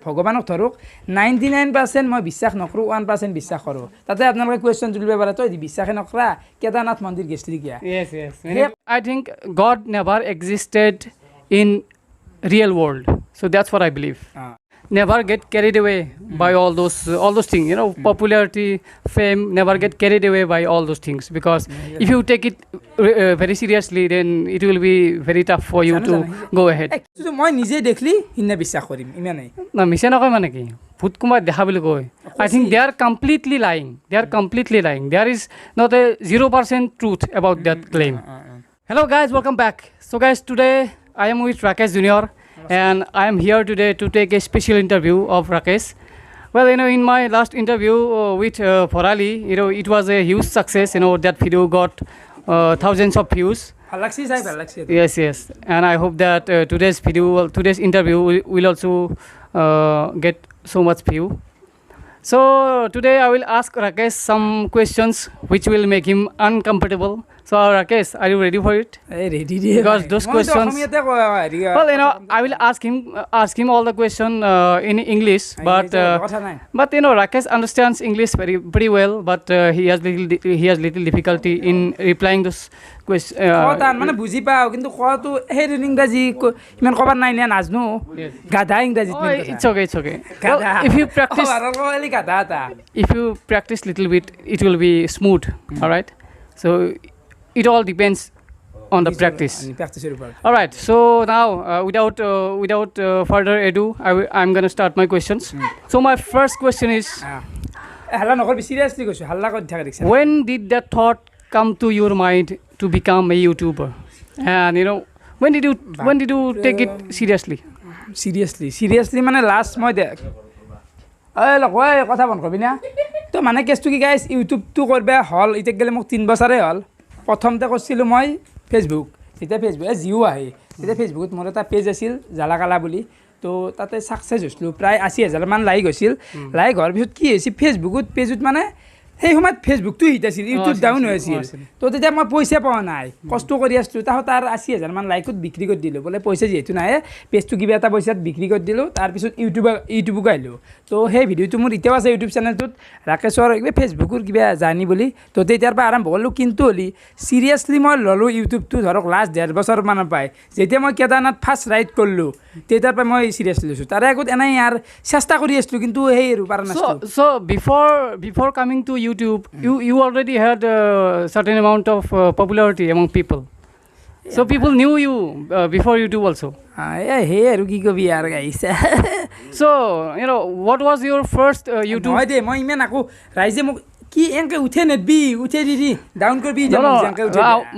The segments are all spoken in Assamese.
ভগৱানক ধৰক 99% মই বিশ্বাস নকৰোঁ 1% বিশ্বাস কৰোঁ তাতে আপোনালোকে কুৱেশ্যন তুলিব পাৰে তই বিশ্বাসে নকৰা কেদাৰনাথ মন্দিৰ গেছলি কিয়া Yes. I think God never existed in real world. So that's what I believe. Never get carried away by all those things. Popularity, fame, never get carried away by all those things. Because if you take it very seriously, then it will be very tough for you to go ahead. মই নিজে দেখলি হিন্না বিশ্বাস কৰিম ইমানেই না মিছা নকয় মানে কি ভূত কোনোবাই দেখা বুলি কয় I think they are completely lying. There is not a 0% truth about that claim. Hello guys, welcome back. So guys, today I am with Rakesh Junior. And I am here today to take a special interview of Rakesh. Well, in my last interview with Forali, it was a huge success. That video got thousands of views. Yes. And I hope that today's interview will also get so much view. So today I will ask Rakesh some questions which will make him uncomfortable. So Rakesh, are you ready for it? Ready. Because those questions. Well, I will ask him all the question in English, but Rakesh understands English pretty well, but he has little difficulty in replying those questions. মানে বুজি পাও কিন্তু কোৱাটো হে ইংৰাজী ইমান কবাৰ নাই না নাজনো গাধা ইংৰাজী It's okay. Well, if you practice little bit, it will be smooth. All right. So it all depends on the practice. All right. So now, without further ado, I'm going to start my questions. So my first question is, when did that thought come to your mind to become a YouTuber? And when did you take it seriously? Seriously মানে লাষ্ট মই কথা বন কৰবি না তো মানে কেছটো কি গাইছ ইউটিউবটো কৰবা হল এতিয়া গেলে মোক 3 বছৰে হল প্ৰথমতে কৰিছিলোঁ মই ফেচবুক এতিয়া ফেচবুকে জিও আহে এতিয়া ফেচবুকত মোৰ এটা পেজ আছিল জালাকালা বুলি তো তাতে ছাকচেছ হৈছিলোঁ প্ৰায় 80,000 মান লাইক হৈছিল লাইক হোৱাৰ পিছত কি হৈছে ফেচবুকত পেজত মানে সেই সময়ত ফেচবুকটো হিট আছিল ইউটিউব ডাউন হৈ আছিল তো তেতিয়া মই পইচা পোৱা নাই কষ্ট কৰি আছিলোঁ তাৰ 80,000 মান লাইকত বিক্ৰী কৰি দিলোঁ বোলে পইচা যিহেতু নাই পেজটো কিবা এটা পইচাত বিক্ৰী কৰি দিলোঁ তাৰপিছত ইউটিউবক আহিলোঁ তো সেই ভিডিঅ'টো মোৰ এতিয়াও আছে ইউটিউব চেনেলটোত ৰাকেশৰ কিবা ফেচবুকৰ কিবা জানি বুলি তো তেতিয়াৰ পৰা আৰম্ভ কৰিলোঁ কিন্তু হ'লি চিৰিয়াছলি মই ল'লোঁ ইউটিউবটো ধৰক লাষ্ট 1.5 বছৰ মানৰ পাই যেতিয়া মই কেদাৰনাথ ফাৰ্ষ্ট ৰাইড কৰিলোঁ তেতিয়াৰ পৰা মই চিৰিয়াছলি লৈছোঁ তাৰে আগত এনেই আৰু চেষ্টা কৰি আছিলোঁ কিন্তু সেই আৰু পাৰা নাছিলোঁ So before coming to YouTube, you already had a certain amount of popularity among people. So people knew you before YouTube also. Hey, আৰু কি কবি আৰু গাইছে So what was your first YouTube? মই ইমান আকৌ ৰাইজে মোক কি এনকে উঠে উঠে দিদি ডাউন কৰবি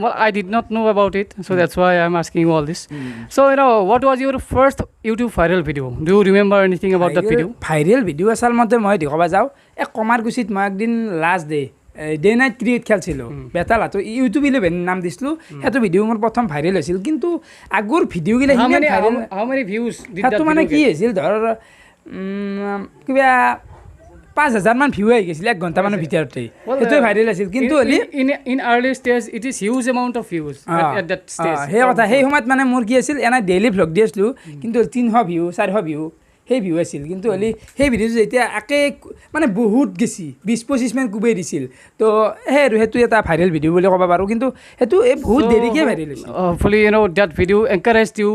Well, I did not know about it, so that's why I'm asking you all this. So what was your first YouTube viral video? Do you remember anything about that video? Viral video আসাল মতে মই দেখবা যাও কমাৰগুছিত মই একদিন লাষ্ট ডে নাইট ক্ৰিকেট খেলছিলোঁ বেতালা তো ইউটিউব 11 নাম দিছিলোঁ সেইটো ভিডিঅ' মোৰ প্ৰথম ভাইৰেল হৈছিল কিন্তু আগৰ ভিডিঅ'গিলা how many views did that video মানে কি হৈছিল ধৰ কিবা 5,000 মান ভিউ আহি গৈছিল 1 ঘণ্টা মানৰ ভিতৰতে সেইটো ভাইৰেল আছিল কিন্তু in early stage it is huge amount of views at that stage. সেই সময়ত মানে মোৰ কি আছিল এনে ডেইলি ভ্লগ দি আছিলোঁ কিন্তু 300 ভিউ 400 ভিউ সেই ভিউ আছিল কিন্তু হ'লে সেই ভিডিঅ'টো যেতিয়া একে মানে বহুত গেছি 20-25 মান কুবাই দিছিল তো সেইটো এটা ভাইৰেল ভিডিঅ' বুলি ক'ব পাৰোঁ কিন্তু সেইটো বহুত দেৰিকে ভাইৰেল হৈছিল hopefully that video encouraged you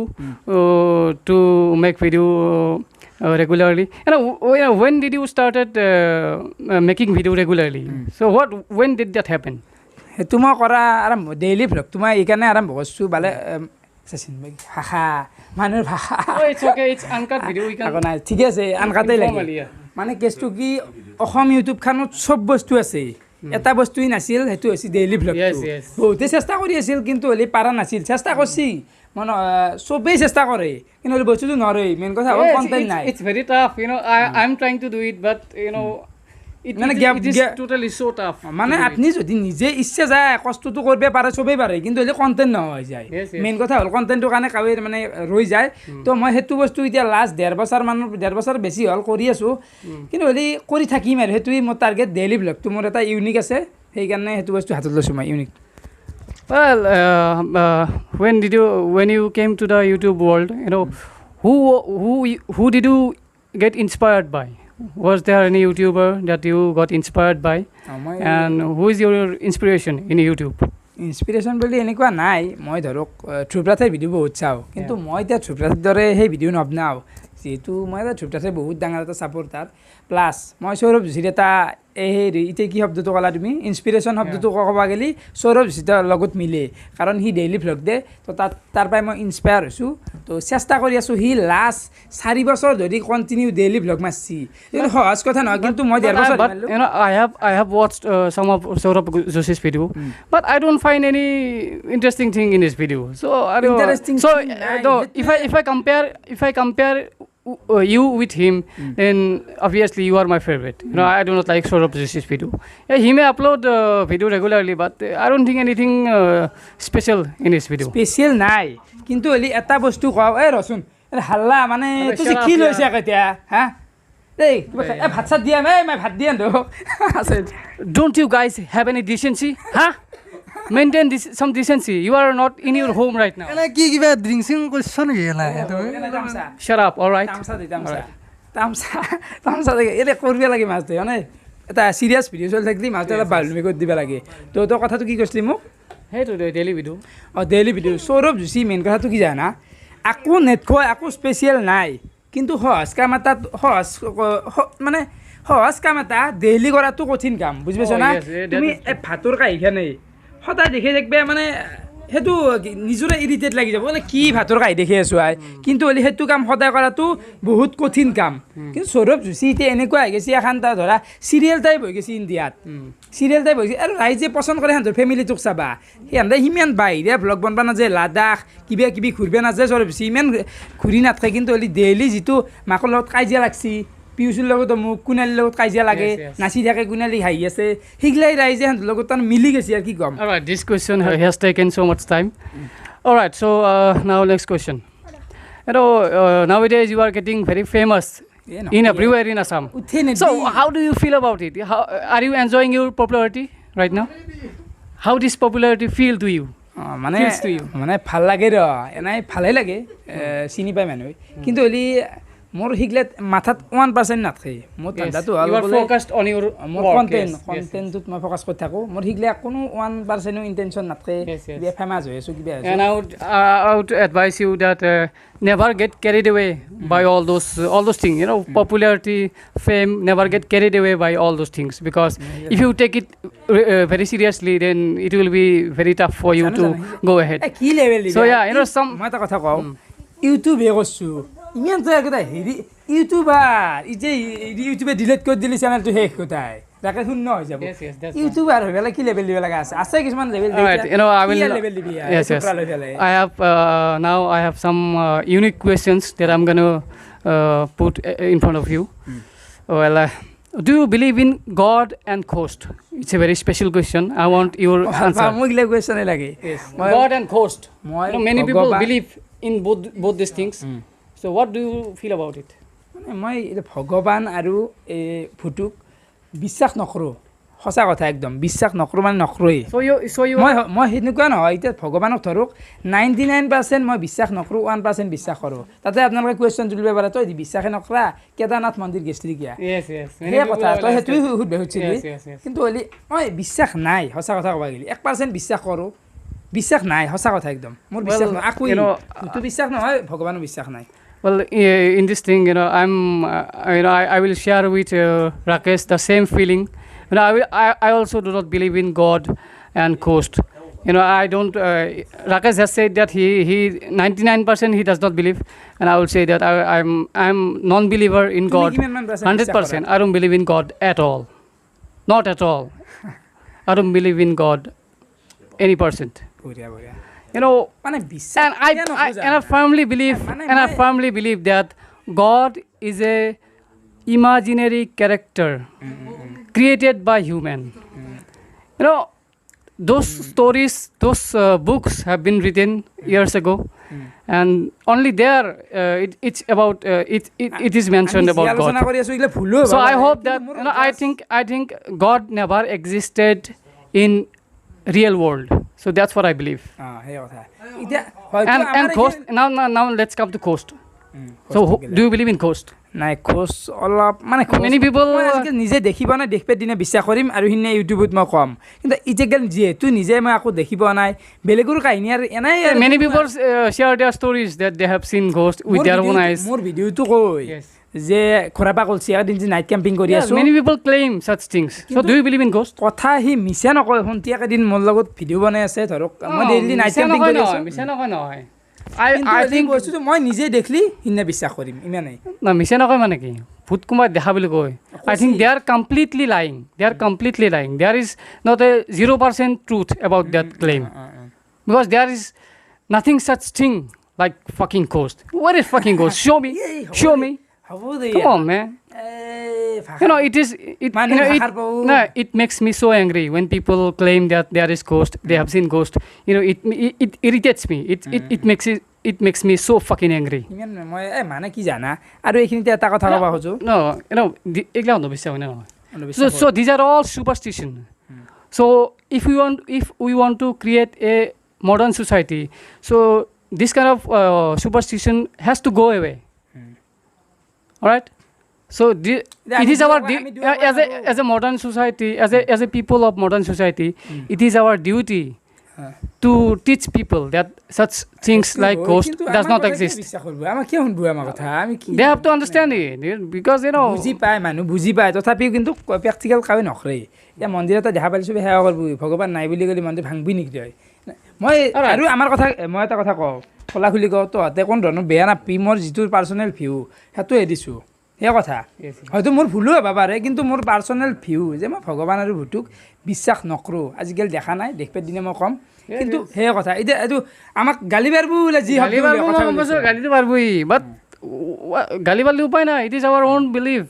to make video regularly. When did you started making video regularly? So when did that happen? সেইটো মই কৰা আৰম্ভ ডেইলি ভ্লগ তোমাৰ এইকাৰণে আৰম্ভ কৰিছোঁ বালে ভাষা মানুহৰ ভাষা it's okay, it's uncut video, we can নাই ঠিক আছে আনকাতেই লাগে মানে কেছটো কি অসম ইউটিউব খানত চব বস্তু আছে এটা বস্তুই নাছিল সেইটো হৈছে ডেইলি ভ্লগ বহুতে চেষ্টা কৰি আছিল কিন্তু হ'লে পাৰা নাছিল চেষ্টা কৰিছি মানে চবেই চেষ্টা কৰে কিন্তু বস্তুটো নৰে মেইন কথা হ'ল কন্টেন্ট নাই it's very tough I'm trying to do it but it is totally so tough মানে আপনি যদি নিজে ইচ্ছা যায় কষ্টটো কৰিব পাৰে চবেই পাৰে কিন্তু হ'লে কন্টেন্ট নহয় যায় মেইন কথা হ'ল কন্টেন্টৰ কাৰণে কাৱে মানে ৰৈ যায় তো মই সেইটো বস্তু এতিয়া লাষ্ট 1.5 বছৰ বেছি হ'ল কৰি আছোঁ কিন্তু হ'লে কৰি থাকিম আৰু সেইটোৱে মোৰ টাৰ্গেট ডেইলি ব্লগটো মোৰ এটা ইউনিক আছে সেইকাৰণে সেইটো বস্তু হাতত লৈছোঁ মই unique Well, when you came to the YouTube world, who did you get inspired by? Was there any YouTuber that you got inspired by? মই And who is your inspiration in YouTube? Inspiration বুলি এনেকুৱা নাই মই ধৰক ধ্ৰুৱৰাঠৰ ভিডিঅ' বহুত চাওঁ কিন্তু মই এতিয়া ধ্ৰুৱৰাঠৰ দৰে সেই ভিডিঅ' নবনাওঁ যিহেতু মই এটা ধ্ৰুৱৰাঠৰ বহুত ডাঙৰ এটা ছাপৰ্টাৰ প্লাছ মই সৌৰভ যোশীৰ এটা হেৰি এতিয়া কি শব্দটো ক'লা তুমি ইনস্পিৰেশ্যন শব্দটো ক'ব গ'লে সৌৰভ যোশীৰ লগত মিলে কাৰণ সি ডেইলি ভ্লগ দিয়ে তো তাৰ পৰাই মই ইনস্পায়াৰ হৈছোঁ তো চেষ্টা কৰি আছোঁ সি লাষ্ট 4 বছৰ ধৰি কণ্টিনিউ ডেইলি ভ্লগ মাৰছি এইটো সহজ কথা নহয় কিন্তু মই 1.5 বছৰ But you know, I have watched some of Saurabh Joshi's video, but I don't find any interesting thing in his video. So I don't. Interesting So thing, though, if I compare you with him, then obviously you are my favorite. You know, I do not like Saurabh Joshi's video. Yeah, he may upload video regularly, but I don't think anything special in his video. Special নাই কিন্তু হ'লে এটা বস্তু কওঁ এই ৰচোন হাল্লা মানে এইটো যে কি লৈছে এতিয়া হা এই ভাত চাত দিয়া মই ভাত দিয়া আছে Don't you guys have any decency? Huh? Maintain some decency. You are not in your home right now. এনে কি কিবা ড্ৰিংচিং কৰিছ নেকি তুমি Shut up, all right? তামচা এতিয়া কৰিব লাগে মাছটো মানে এটা চিৰিয়াছ ভিডিঅ' চলি থাকিলে মাছটো অলপ বাল্মি কৰি দিব লাগে তো তই কথাটো কি কৈছিলি মোক Hey, to the daily video. Uh daily video' Saurabh Joshi main কথাটো কি জানা একো নেটখোৱা একো স্পেচিয়েল নাই কিন্তু সহজ কাম এটা মানে সহজ কাম এটা ডেইলি কৰাটো কঠিন কাম বুজি পাইছ না yes, that তুমি is true. ভাতৰ কাঁহীখনে সদায় দেখি থাকিবা মানে সেইটো নিজৰে ইৰিটেট লাগি যাব মানে কি ভাতৰ কাঁহী দেখি আছোঁ আই কিন্তু হ'লে সেইটো কাম সদায় কৰাটো বহুত কঠিন কাম কিন্তু সৌৰভ যোশী এতিয়া এনেকুৱা হৈ গৈছে এখন তাৰ ধৰা চিৰিয়েল টাইপ হৈ গৈছে ইণ্ডিয়াত চিৰিয়েল টাইপ হৈ গৈছে আৰু ৰাইজে পচন্দ কৰে সিহঁতৰ ফেমিলিটোক চাবা সিহঁতে সিমান বাহিৰে ভ্লগ বনাব নাযায় লাডাখ কিবা কিবি ঘূৰিব নাযায় সৌৰভ যোশী ইমান ঘূৰি নাথাকে কিন্তু হ'লে ডেইলি যিটো মাকৰ লগত কাজিয়া লাগছি পিউচৰ লগত মোক কুণালীৰ লগত কাজিয়া লাগে Yes, yes. নাচি থাকে কুণালী হাঁহি আছে সেইগিলাই ৰাইজে সিহঁতৰ লগত তাৰ মিলি গৈছে আৰু কি ক'ম All right, this question has taken so much time. All right, so now next question. You know, nowadays you are getting very famous in everywhere in Assam. উঠে নে So how do you feel about it? How, are you enjoying your popularity right now? How does popularity feel to you? মানে Feels to you. মানে ভাল লাগে ৰ এনেই ভালেই লাগে চিনি পায় মানুহে কিন্তু হ'লে মোৰ সিগিলাত মাথাত 1% নাথাকে মোৰ ঠাণ্ডাটো হ'ল You are বোলে focused on your মোৰ work. কণ্টেণ্টটোত মই ফ'কাছ কৰি থাকোঁ মোৰ সিগিলা কোনো 1% ইণ্টেনশ্যন নাথাকে Yes, yes. কিবা ফেমাছ হৈ আছোঁ কিবা And I would advise you that never get carried away by all those things. You know, popularity, fame. Never get carried away by all those things because if you take it very seriously, then it will be very tough for you to go ahead. কি level So yeah, you know some. মই এটা কথা কওঁ ইউটিউবে কৰিছোঁ ইমানটো একোটা হেৰি ইউটিউবাৰ ইউটিউবে ডিলিট কৰি দিলে চেনেলটো শেষ কোথায় তাকে শূন্য হৈ যাব Yes, yes, that's ইউটিউবাৰ হৈ পেলাই কি লেভেল দিব লগা আছে কিছুমান level Alright, you know, I will. Level দিবি Yes, yes. I have now. I have some unique questions that I'm gonna put in front of you. Well, do you believe in God and ghost? It's a very special question. I want your answer. মোক গিলা কুৱেশ্যনে লাগে মই God and ghost. মই You know, many people ভগৱান- believe in both these things. So, what do you feel about it? মানে মই এতিয়া ভগৱান আৰু এই ভূতক বিশ্বাস নকৰোঁ সঁচা কথা একদম বিশ্বাস নকৰোঁ মানে নকৰোঁৱেই So you. মই সেনেকুৱা নহয় এতিয়া ভগৱানক ধৰক 99% মই বিশ্বাস নকৰোঁ 1% বিশ্বাস কৰোঁ তাতে আপোনালোকে কুৱেশ্যন তুলিব পাৰে তই বিশ্বাসে নকৰা কেদাৰনাথ মন্দিৰ গেষ্ট্ৰি কিয়া Yes, yes. Many সেই people কথা have তই asked সেইটোৱে that. সুধিছিলি Yes, yes, yes. কিন্তু হ'লে মই বিশ্বাস নাই সঁচা কথা ক'ব গ'লে 1% বিশ্বাস কৰোঁ বিশ্বাস নাই সঁচা কথা একদম মোৰ বিশ্বাস নহয় আকৌ you know, তোৰ বিশ্বাস নহয় ভগৱানৰ বিশ্বাস নাই Well, in this thing, you know, I will share with Rakesh the same feeling. You know, I also do not believe in God and ghost. You know, I don't. Rakesh has said that he 99% he does not believe, and I will say that I'm non-believer in তুমি God. কিমানমান percent 100%. I don't believe in God at all. Not at all. I don't believe in God any percent. বঢ়িয়া বঢ়িয়া You know, মানে বিশ্বাস and I firmly believe that God is a imaginary character created by human. You know, those stories, those books have been written years ago, and only there it's about it is mentioned about আলোচনা God. কৰি আছোঁ এইগিলা ভুলো So I hope that you know, I think God never existed in real world. So that's what I believe. সেই কথা এতিয়া হয়তো And আমাৰ ghost. Now let's come to ghost. So do you believe in ghost? নাই খোজ অলপ মানে Many people নিজে দেখিব নাই দেখপে দিনে বিশ্বাস কৰিম আৰু সিনে ইউটিউবত মই কম কিন্তু ইজেগেল যিহেতু নিজে মই আকৌ দেখিব নাই বেলেগৰ কাহিনী আৰু এনাই many people share their stories that they have seen ghost with their own eyes. মোৰ ভিডিওটো কই যে খৰাপা কলছি এদিন যে নাইট ক্যাম্পিং কৰি আছো Many people claim such things. So do you believe in ghost? কথা হি মিছা নকয় হন্তিয়াক এদিন মোৰ লগত ভিডিও বনাই আছে ধৰক মই ডেইলি নাইট ক্যাম্পিং কৰি আছো মিছা নহয় I think বস্তুটো মই নিজে দেখলি হিনে বিশ্বাস কৰিম ইমানেই না মিছা নকয় মানে কি ভূত কোনোবাই দেখা বুলি কয় I think they are completely lying. There is not a 0% truth about that claim. Because there is nothing such thing like fucking ghost. What is fucking ghost? Show me. হ'ব দে Come on, man. You know, it makes me so angry when people claim that there is ghost, they have seen ghost. You know, it irritates me. It makes me so fucking angry. ইমান মই মানে কি জানা আৰু এইখিনিতে এটা কথা ক'ব খোজো No, you know, egla hondo bisya hoina no. So these are all superstition. So if we want to create a modern society, so this kind of superstition has to go away. All right. So it is our as a modern society, as a people of modern society, it is our duty to teach people that such things like ghost does not exist. They have to understand it because you know বুজি পায় মানুহ বুজি পায় তথাপিও কিন্তু প্ৰেক্টিকেল কাৱে নকৰে এতিয়া মন্দিৰতে দেখা পাইছো সেৱা কৰিব ভগৱান নাই বুলি ক'লে মন্দিৰ ভাঙবি নেকি তই মই আৰু আমাৰ কথা মই এটা কথা কওঁ খোলা খুলি কওঁ তহঁতে কোন ধৰণৰ বেয়া নাপি মোৰ যিটো পাৰ্চনেল ভিউ সেইটোৱে দিছোঁ সেই কথা হয়তো মোৰ ভুলো হ'ব পাৰে কিন্তু মোৰ পাৰ্চনেল ভিউ যে মই ভগৱান আৰু ভূতক বিশ্বাস নকৰোঁ আজিকালি দেখা নাই দেখপে দিনে মই কম কিন্তু সেই কথা এতিয়া এইটো আমাক গালি পাৰব বোলে যি গালিটো পাৰবই বাট গালি পাৰলে উপায় নাই it is our own believe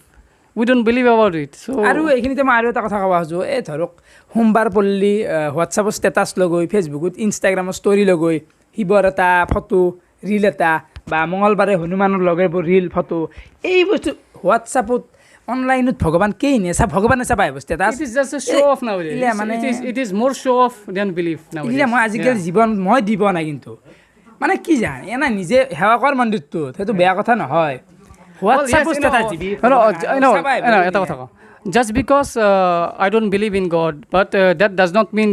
we don't believe about it so' আৰু এইখিনিতে মই আৰু এটা কথা ক'ব খোজোঁ এই ধৰক সোমবাৰ পল্লি হোৱাটছআপত ষ্টেটাছ লগৈ ফেচবুকত ইনষ্টাগ্ৰামত ষ্টৰি লগৈ শিৱৰ এটা ফটো ৰিল এটা বা মঙলবাৰে হনুমানৰ লগে ৰিল ফটো এই বস্তু হোৱাটছআপত অনলাইনত ভগৱান কেই নেচা ভগৱানে চাবা status it is just a show off nowadays. It is more show off than belief nowadays. ইলে মই আজিকালি জীৱন মই দিব নাই কিন্তু মানে কি জান এনা নিজে সেৱা কৰ মন্দিৰটো সেইটো বেয়া কথা নহয় হোৱাটছআপত ষ্টেটাছ দিবি এটা কথা কওঁ just because I don't believe in God, but that does not mean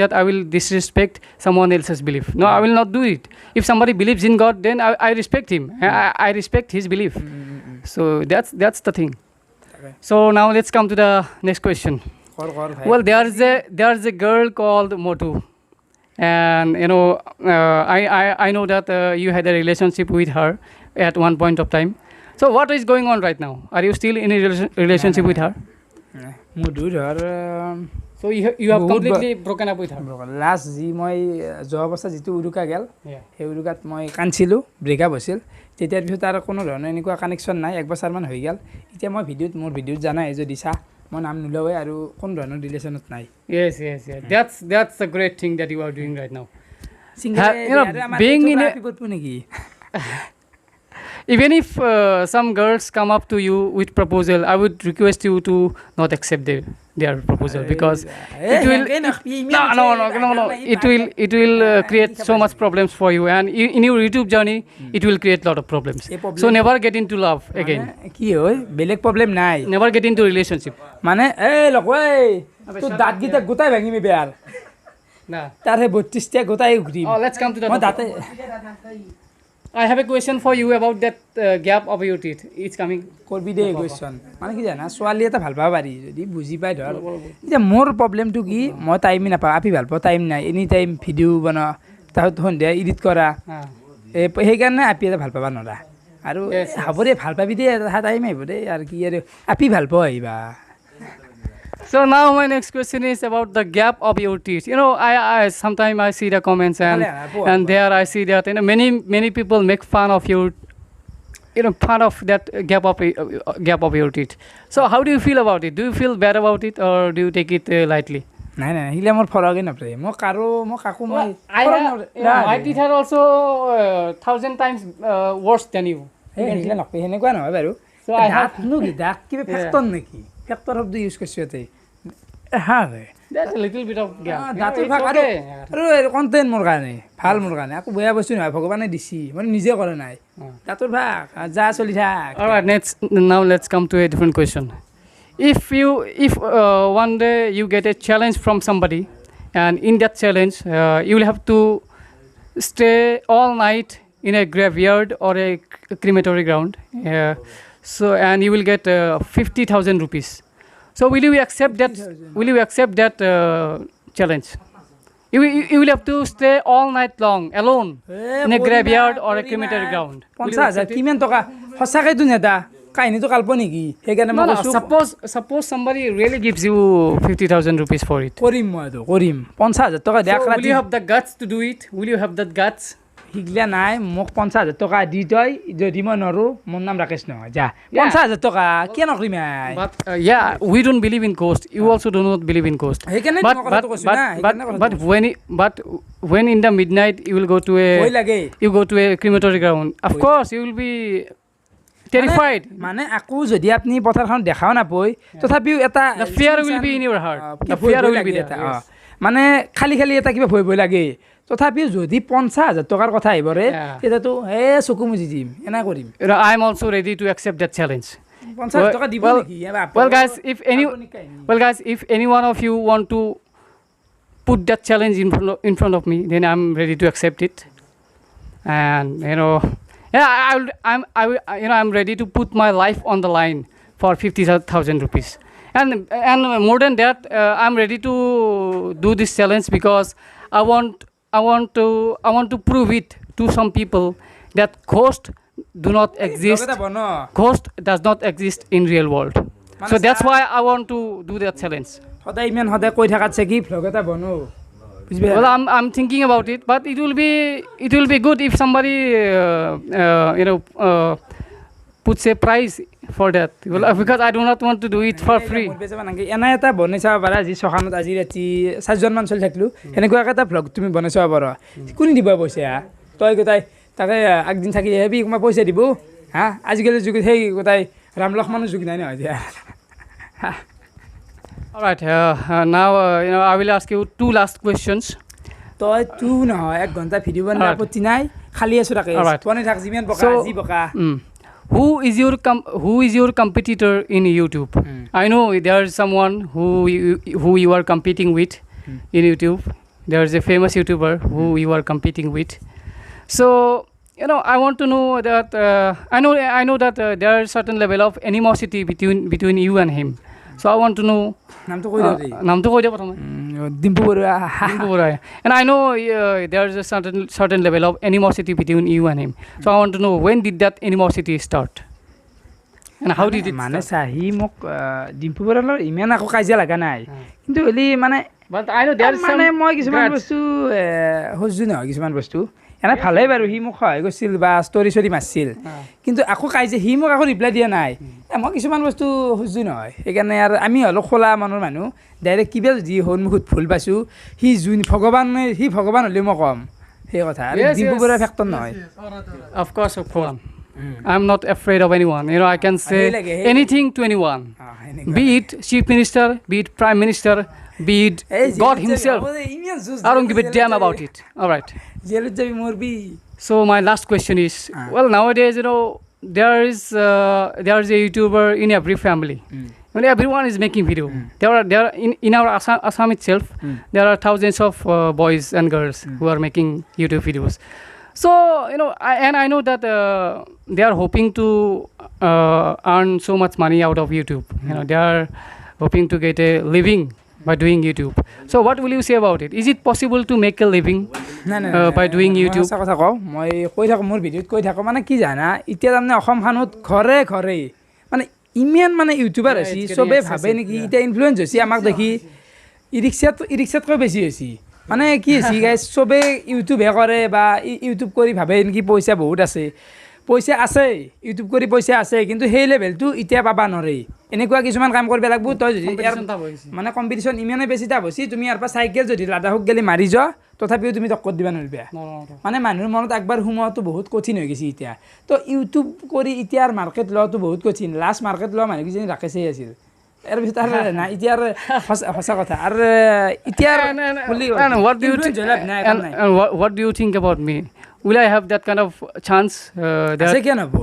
that I will disrespect someone else's belief. No, I will not do it. If somebody believes in God, then I respect him. I respect his belief. So that's the thing. So now let's come to the next question. Well, there's a girl called Motu, and you know I know that you had a relationship with her at one point of time. So what is going on right now? Are you still in a relationship with her? So you have completely broken up with her. Last যি মই যোৱা বছৰ যিটো উৰুকা গেল সেই উৰুকাত মই কান্দিছিলোঁ ব্ৰেকআপ হৈছিল তেতিয়াৰ পিছত আৰু কোনো ধৰণৰ এনেকুৱা কানেকশ্যন নাই এক বছৰমান হৈ গ'ল এতিয়া মই মোৰ ভিডিঅ'ত জানাই যদি চা মই নাম নোলাওৱে আৰু কোনো ধৰণৰ ৰিলেশ্যনত নাই Yes. That's a great thing that you are doing right now. You know, being in a even if some girls come up to you with proposal, I would request you to not accept their proposal because it will create so much problems for you, and in your YouTube journey it will create lot of problems. So never get into love again. কি হয় বেলেগ প্ৰবলেম নাই Never get into relationship. মানে এই লগ ঐ তো দাঁত গিটা গোটাই ভাঙিমি বেয়াৰ না তাৰে 32টা গোটাই ঘুৰিম Oh, let's come to the মই দাঁতে I have a question for you about that gap of your teeth. It's coming. করবি দে কোয়েশ্চন মানে কি জানা ছোৱালী এটা ভাল পাব পাৰি যদি বুজি পাই ধৰ যে মোৰ প্ৰবলেমটো কি মই টাইমে নাপাওঁ আপি ভাল পাওঁ টাইম নাই এনি টাইম ভিডিঅ' বনোৱা তাহত সন্ধিয়া এডিট কৰা সেইকাৰণে আপি এটা ভাল পাব নোৱাৰা আৰু হ'ব দে ভাল পাবি দে টাইম আহিব দে আৰু কি আৰু আপি ভাল পাওঁ আহিবা So now my next question is about the gap of your teeth. You know, I sometimes I see the comments and there I see that many people make fun of your fun of that gap of your teeth. So how do you feel about it? Do you feel bad about it or do you take it lightly? নাই হিলে মোৰ ফৰকে নপৰে মই কাকো মই my teeth are also 1,000 times worse than you. হিলে নকয় সেনেকুৱা নহয় বাৰু So I have দাঁত কিবা ফেক্টৰ নেকি ফেক্টৰ শব্দ ইউজ কৰিছোঁ ইয়াতে That's a little bit of gap. দাঁতৰ ভাগ আৰু কণ্টেণ্ট মোৰ কাৰণে ভাল মোৰ কাৰণে একো বেয়া বস্তু নহয় ভগৱানে দিছি মানে নিজে কৰা নাই দাঁতৰ ভাগ যা চলি থাক All right, now let's come to a different question. If one day you get a challenge from somebody, and in that challenge you will have to stay all night in a graveyard or a crematory ground, and you will get 50,000 rupees. So will you accept that? Will you accept that challenge? You will have to stay all night long alone in a graveyard or a crematory ground. 50,000 কিমান টকা সঁচাকৈতো নেদা কাহিনীটো কাল্পনিকি সেইকাৰণে মই কৈছোঁ Suppose somebody really gives you 50,000 rupees for it. কৰিম মই এইটো কৰিম 50,000 টকা দিয়াক So will ৰাতি you have the guts to do it? Will you have that guts? শিকলে নাই মোক 50,000 টকা দি তই যদি মই নৰো মোৰ নাম ৰাকেশ নহয় যা 50,000 টকা কিয় নকৰিম But yeah, we don't believe in ghost. You also do not believe in ghost. সেইকাৰণে But মই কথাটো কৈছোঁ না when in the midnight you will go to ভয় লাগে a crematory ground, of course you will be terrified. মানে আকৌ যদি আপুনি পথাৰখন দেখাও নাপায় তথাপিও এটা The fear will be in your heart. The fear will be there. Yes. মানে খালি খালি এটা কিবা ভয় ভয় লাগে তথাপিও যদি 50,000 টকাৰ কথা আহিবৰে তেতিয়াতো চকু মুজি দিম এনে কৰিম I am also ready to accept that challenge. 50,000 টকা দিব নেকি Well guys, if any one of you want to put that challenge in front of me, then I'm ready to accept it. And I'm ready to put my life on the line for 50,000 rupees. And more than that, I'm ready to do this challenge because I want to prove it to some people that ghost do not exist. Ghost does not exist in real world. So that's why I want to do that challenge. সদায় ইমান সদায় কৈ থাকাতছে কি ভ্লগ এটা বনো বুঝবে Well, I'm thinking about it, but it will be good if somebody puts a price for that. Well, because I do not want to do it for free. এনে এটা বনাই চাব পাৰা যি ছখানত আজি ৰাতি 4জনমান চলি থাকিলোঁ সেনেকুৱাকৈ এটা ভ্লগ তুমি বনাই চাব পাৰা কোনে দিব পইচা তই গোটাই তাকে একদিন থাকি হেবি কোনোবা পইচা দিব হা আজিকালি যুগত সেই গোটাই ৰাম লক্ষ্মণৰ যুগ নাই নহয় এতিয়া All right, now I will ask you two last questions. তই তু নহয় 1 ঘণ্টা ভিডিঅ' বনাই আপত্তি নাই খালি আছো তাকে বনাই থাক যিমান বকা যি বকা Who is your competitor in YouTube? I know there is someone who you are competing with in YouTube. There is a famous YouTuber who you are competing with. So I want to know that I know that there is certain level of animosity between you and him. So I want to know নামটো কৈ দিও নামটো কৈ দিও প্ৰথমে Dimpu Barua and I know there is a certain level of animosity between you and him. So I want to know when did that animosity start and how did it মানে চাহি মোক ডিম্পু বৰুৱাৰ ইমান আকৌ কাজিয়া লাগা নাই কিন্তু এলি মানে but I know there is মানে মই কিছুমান বস্তু হজু নহয় কিছুমান বস্তু এনে ভালেই বাৰু সি মোক সহায় কৰিছিল বা ষ্টৰি মাৰছিল কিন্তু আকৌ কাজিয়া সি মোক আকৌ ৰিপ্লাই দিয়া নাই মই কিছুমান বস্তু হজু নহয় সেইকাৰণে আৰু আমি হ'লেও খোলা মনৰ মানুহ ডাইৰেক্ট কিবা যি সন্মুখত ভুল পাইছোঁ সি ভগৱান হ'লেও মই ক'ম সেই কথা ডিম্পু বৰুৱাৰ ফেক্টৰ নহয় of course I'm not afraid of anyone. I can say anything to anyone, be it chief minister, be it prime minister, be it God himself. I don't give a damn about it. All right. So my last question is, well, nowadays there is a YouTuber in every family. Everyone is making video. There are in our Assam itself, there are thousands of boys and girls who are making YouTube videos. So I know that they are hoping to earn so much money out of YouTube. They are hoping to get a living by doing YouTube. So what will you say about it? Is it possible to make a living by doing YouTube? কথা কওঁ মই কৈ থাকোঁ মোৰ ভিডিঅ'ত কৈ থাকোঁ মানে কি জানা এতিয়া তাৰমানে অসমখনত ঘৰে ঘৰে মানে ইমান মানে ইউটিউবাৰ হৈছে চবেই ভাবে নেকি এতিয়া ইনফ্লুৱেঞ্চ হৈছে আমাক দেখি ই ৰিক্সাতকৈ বেছি হৈছে মানে কি হৈছে গাইজ চবেই ইউটিউবহে কৰে বা ইউটিউব কৰি ভাবে নেকি পইচা বহুত আছে ইউটিউব কৰি পইচা আছে কিন্তু সেই লেভেলটো এতিয়া পাবা নৰে এনেকুৱা কিছুমান কাম কৰিব লাগিব তই যদি মানে কম্পিটিশ্যন ইমানেই বেছি টাপ হৈছে তুমি ইয়াৰ পৰা চাইকেল যদি লাডাখক গেলি মাৰি যোৱা তথাপিও তুমি টক্কৰ দিব নোৱাৰিবা মানে মানুহৰ মনত একবাৰ সোমোৱাটো বহুত কঠিন হৈ গৈছে এতিয়া তো ইউটিউব কৰি এতিয়াৰ মাৰ্কেট লোৱাটো বহুত কঠিন লাষ্ট মাৰ্কেট লোৱা মানুহকেইজনী ৰাকেশেই আছিল ইয়াৰ পিছত আৰু নাই এতিয়া আৰু সঁচা কথা আৰু এতিয়া And what do you think? And what do you think about me? Will I have that kind of chance? আছে কিয় নহ'ব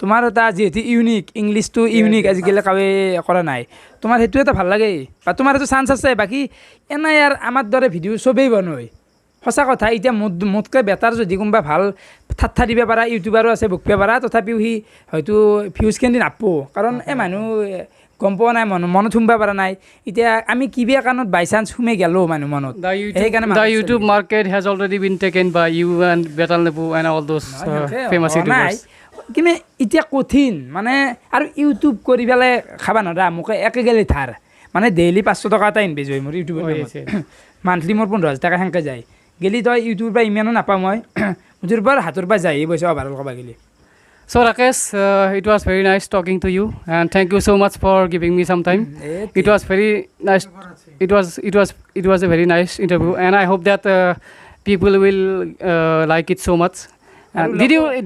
তোমাৰ এটা যিহেতু ইউনিক ইংলিছটো ইউনিক আজিকালি কাৱে কৰা নাই তোমাৰ সেইটো এটা ভাল লাগে বা তোমাৰ এইটো চান্স আছে বাকী এনাই আৰু আমাৰ দৰে ভিডিঅ' চবেই বনায় সঁচা কথা এতিয়া মোতকৈ বেটাৰ যদি কোনোবা ভাল ঠাট্টা দিব পাৰা ইউটিউবাৰো আছে বকিব পাৰা তথাপিও সি হয়তো ভিউজখিনি নাপাব কাৰণ এই মানুহ গম পোৱা নাই মনত সোমবা পৰা নাই এতিয়া আমি কিবা কাৰণত বাই চান্স সোমাই গেলোঁ মানুহ মনত The YouTube market has already been taken by you and Betal Nebu and all those famous YouTubers. কিন্তু এতিয়া কঠিন মানে আৰু ইউটিউব কৰি পেলাই খাবা নৰা মোক একে গেলি থাৰ মানে ডেইলি 500 টকা এটা ইনভেষ্ট হয় মোৰ ইউটিউবৰ মান্থলি মোৰ 15,000 টকা সেনেকৈ যায় গেলি তই ইউটিউবৰ পৰা ইমানো নাপাওঁ মই মোৰ পৰা হাতৰ পৰা যায় এই পইচা অভাৰঅল ক'বা গেলি So Rakesh, it was very nice talking to you, and thank you so much for giving me some time. It was very nice. It was a very nice interview, and I hope that people will like it so much. And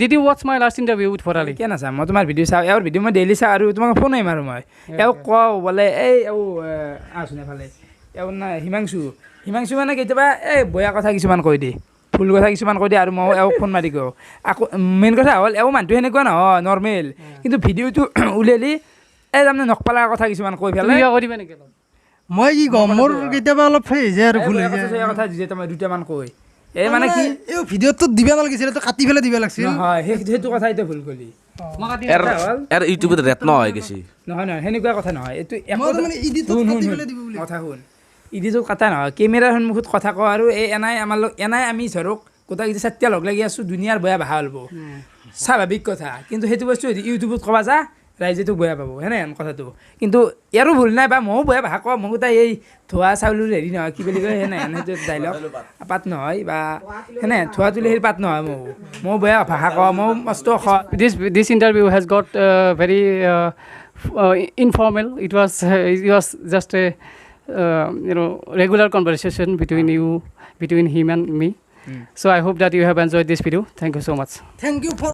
did you watch my last interview with Forali? কিয় নাচাম মই তোমাৰ ভিডিঅ' চাওঁ এওঁৰ ভিডিঅ' মই ডেইলি চাওঁ আৰু তোমাক ফোনেই মাৰোঁ মই এওঁ কওঁ বোলে এই আছোনে ভালে এওঁ নাই হিমাংশু মানে কেতিয়াবা এই বেয়া কথা কিছুমান কৈ দিয়ে ফুল কথা কিছুমান কৈ দিয়ে আৰু মই এওঁক ফোন মাৰি কওঁ আকৌ মেইন কথা হ'ল এওঁ মানুহটো সেনেকুৱা নহয় নৰ্মেল কিন্তু ভিডিঅ'টো উলিয়ালি এই তাৰমানে নকপালা কথা কিছুমান কৈ পেলাই মই কি কওঁ মোৰ কেতিয়াবা অলপ ফেই যায় আৰু ভুল হৈ যায় কথা দুটামান কৈ এই মানে কি এই ভিডিঅ'টোত দিব নালাগিছিল তো কাটি পেলাই দিব লাগিছিল নহয় সেইটো কথা এতিয়া ভুল ক'লি এর ইউটিউবত রেট নহয় গেছি নহয় সেনেকুৱা কথা নহয় এইটো মানে ইডিটত কাটি পেলাই দিব বুলি কথা শুন ইডিটো কাটা নহয় কেমেৰাৰ সন্মুখত কথা কওঁ আৰু এই এনাই আমাৰ এনাই আমি ধৰক গোটেইকেইটা চাৰিটা লগ লাগি আছোঁ দুনিয়াৰ বেয়া ভাষা ওলাব স্বাভাৱিক কথা কিন্তু সেইটো বস্তু ইউটিউবত ক'বা যা ৰাইজেতো বেয়া পাব সেনেহেন কথাটো কিন্তু ইয়াৰো ভুল নাই বা ময়ো বেয়া ভাষা কওঁ মোক তাই এই ধোৱা চাউলৰ হেৰি নহয় কি বুলি কয় সেনেহেন সেইটো ডাইলগ পাত নহয় বা সেনে ধোৱা তুলিৰ পাত নহয় ময়ো বেয়া ভাষা কওঁ ময়ো মস্ত This interview has got very informal. It was just a regular conversation between him and me. So I hope that you have enjoyed this video. Thank you so much. Thank you for